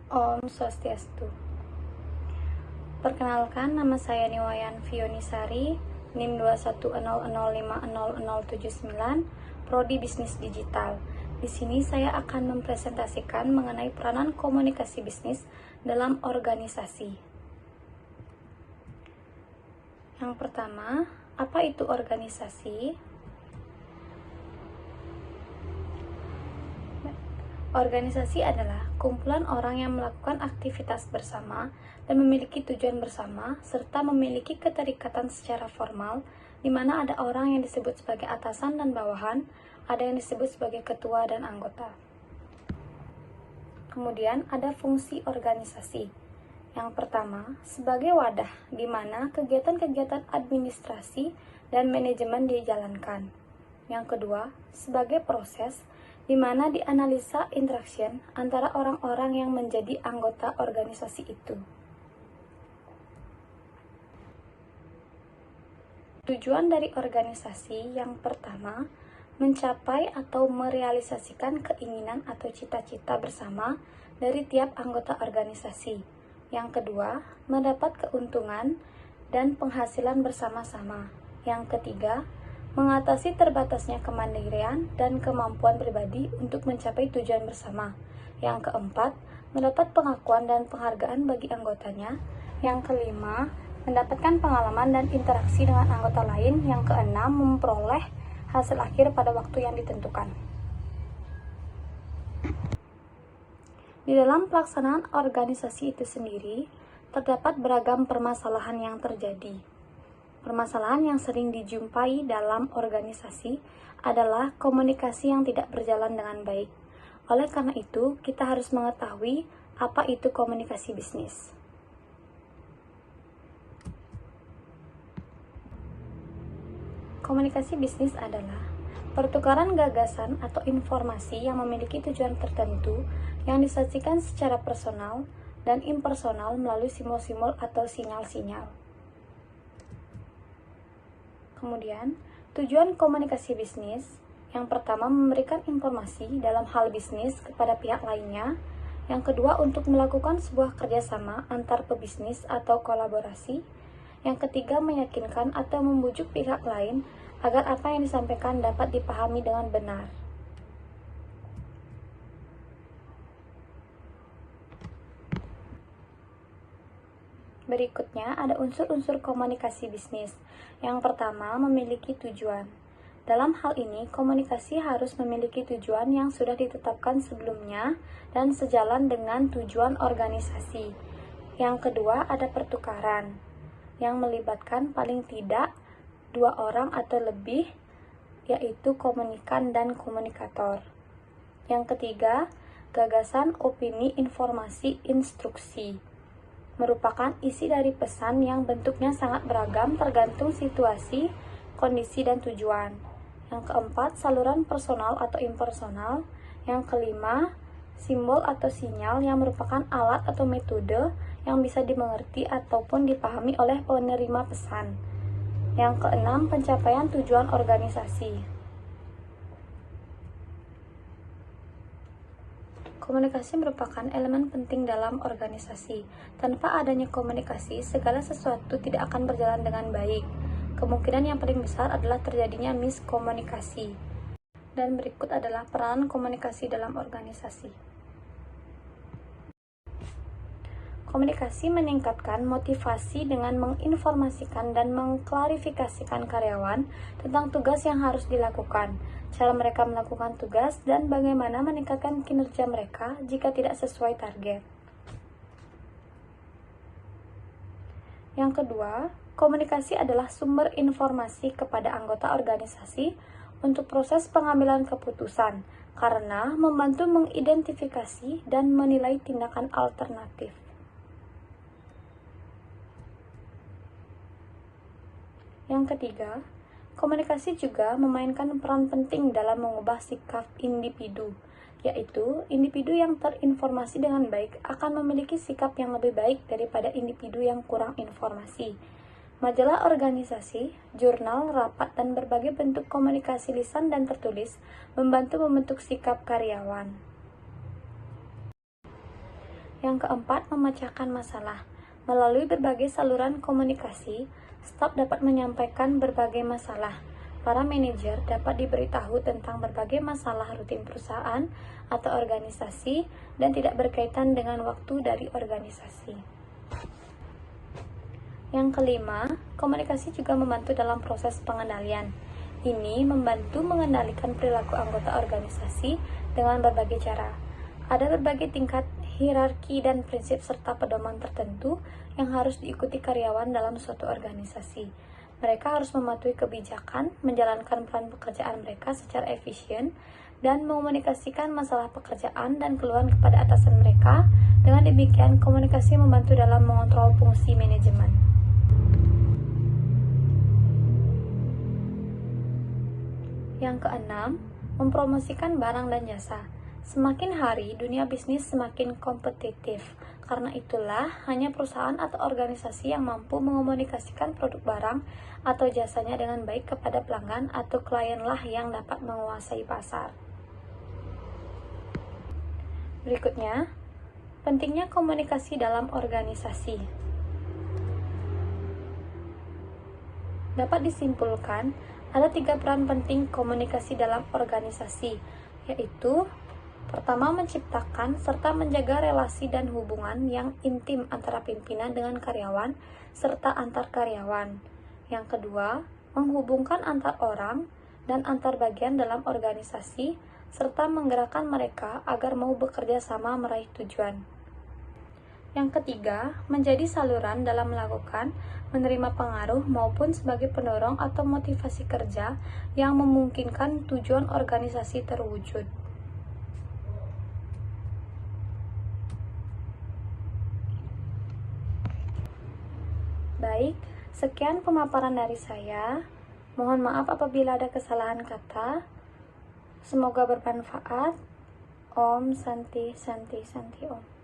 Om Swastiastu. Perkenalkan, nama saya Niwayan Fionisari, NIM 210050079, Prodi Bisnis Digital. Di sini saya akan mempresentasikan mengenai peranan komunikasi bisnis dalam organisasi. Yang pertama, apa itu organisasi? Organisasi adalah kumpulan orang yang melakukan aktivitas bersama dan memiliki tujuan bersama, serta memiliki keterikatan secara formal, di mana ada orang yang disebut sebagai atasan dan bawahan, ada yang disebut sebagai ketua dan anggota. Kemudian ada fungsi organisasi. Yang pertama, sebagai wadah di mana kegiatan-kegiatan administrasi dan manajemen dijalankan. Yang kedua, sebagai proses di mana dianalisa interaction antara orang-orang yang menjadi anggota organisasi itu. Tujuan dari organisasi yang pertama, mencapai atau merealisasikan keinginan atau cita-cita bersama dari tiap anggota organisasi. Yang kedua, mendapat keuntungan dan penghasilan bersama-sama. Yang ketiga, mengatasi terbatasnya kemandirian dan kemampuan pribadi untuk mencapai tujuan bersama. Yang keempat, mendapat pengakuan dan penghargaan bagi anggotanya. Yang kelima, mendapatkan pengalaman dan interaksi dengan anggota lain. Yang keenam, memperoleh hasil akhir pada waktu yang ditentukan. Di dalam pelaksanaan organisasi itu sendiri, terdapat beragam permasalahan yang terjadi. Permasalahan yang sering dijumpai dalam organisasi adalah komunikasi yang tidak berjalan dengan baik. Oleh karena itu, kita harus mengetahui apa itu komunikasi bisnis. Komunikasi bisnis adalah pertukaran gagasan atau informasi yang memiliki tujuan tertentu yang disajikan secara personal dan impersonal melalui simbol-simbol atau sinyal-sinyal. Kemudian, tujuan komunikasi bisnis yang pertama memberikan informasi dalam hal bisnis kepada pihak lainnya. Yang kedua, untuk melakukan sebuah kerjasama antar pebisnis atau kolaborasi. Yang ketiga, meyakinkan atau membujuk pihak lain agar apa yang disampaikan dapat dipahami dengan benar. Berikutnya ada unsur-unsur komunikasi bisnis. Yang pertama, memiliki tujuan. Dalam hal ini, komunikasi harus memiliki tujuan yang sudah ditetapkan sebelumnya dan sejalan dengan tujuan organisasi. Yang kedua, ada pertukaran, yang melibatkan paling tidak dua orang atau lebih, yaitu komunikan dan komunikator. Yang ketiga, gagasan, opini, informasi, instruksi. Merupakan isi dari pesan yang bentuknya sangat beragam tergantung situasi, kondisi, dan tujuan. Yang keempat, saluran personal atau impersonal. Yang kelima, simbol atau sinyal yang merupakan alat atau metode yang bisa dimengerti ataupun dipahami oleh penerima pesan. Yang keenam, pencapaian tujuan organisasi. Komunikasi merupakan elemen penting dalam organisasi. Tanpa adanya komunikasi, segala sesuatu tidak akan berjalan dengan baik. Kemungkinan yang paling besar adalah terjadinya miskomunikasi. Dan berikut adalah peran komunikasi dalam organisasi. Komunikasi meningkatkan motivasi dengan menginformasikan dan mengklarifikasikan karyawan tentang tugas yang harus dilakukan, cara mereka melakukan tugas, dan bagaimana meningkatkan kinerja mereka jika tidak sesuai target. Yang kedua, komunikasi adalah sumber informasi kepada anggota organisasi untuk proses pengambilan keputusan, karena membantu mengidentifikasi dan menilai tindakan alternatif. Yang ketiga, komunikasi juga memainkan peran penting dalam mengubah sikap individu, yaitu individu yang terinformasi dengan baik akan memiliki sikap yang lebih baik daripada individu yang kurang informasi. Majalah organisasi, jurnal, rapat, dan berbagai bentuk komunikasi lisan dan tertulis membantu membentuk sikap karyawan. Yang keempat, memecahkan masalah. Melalui berbagai saluran komunikasi, staf dapat menyampaikan berbagai masalah. Para manajer dapat diberitahu tentang berbagai masalah rutin perusahaan atau organisasi dan tidak berkaitan dengan waktu dari organisasi. Yang kelima, komunikasi juga membantu dalam proses pengendalian. Ini membantu mengendalikan perilaku anggota organisasi dengan berbagai cara. Ada berbagai tingkat hierarki dan prinsip serta pedoman tertentu yang harus diikuti karyawan dalam suatu organisasi. Mereka harus mematuhi kebijakan, menjalankan peran pekerjaan mereka secara efisien, dan mengomunikasikan masalah pekerjaan dan keluhan kepada atasan mereka. Dengan demikian, komunikasi membantu dalam mengontrol fungsi manajemen. Yang keenam, mempromosikan barang dan jasa. Semakin hari, dunia bisnis semakin kompetitif. Karena itulah, hanya perusahaan atau organisasi yang mampu mengomunikasikan produk barang atau jasanya dengan baik kepada pelanggan atau klienlah yang dapat menguasai pasar. Berikutnya, pentingnya komunikasi dalam organisasi. Dapat disimpulkan, ada 3 peran penting komunikasi dalam organisasi, yaitu pertama, menciptakan serta menjaga relasi dan hubungan yang intim antara pimpinan dengan karyawan serta antar karyawan. Yang kedua, menghubungkan antar orang dan antar bagian dalam organisasi serta menggerakkan mereka agar mau bekerja sama meraih tujuan. Yang ketiga, menjadi saluran dalam melakukan, menerima pengaruh maupun sebagai pendorong atau motivasi kerja yang memungkinkan tujuan organisasi terwujud. Baik, sekian pemaparan dari saya. Mohon maaf apabila ada kesalahan kata. Semoga bermanfaat. Om Santi Santi Santi Om.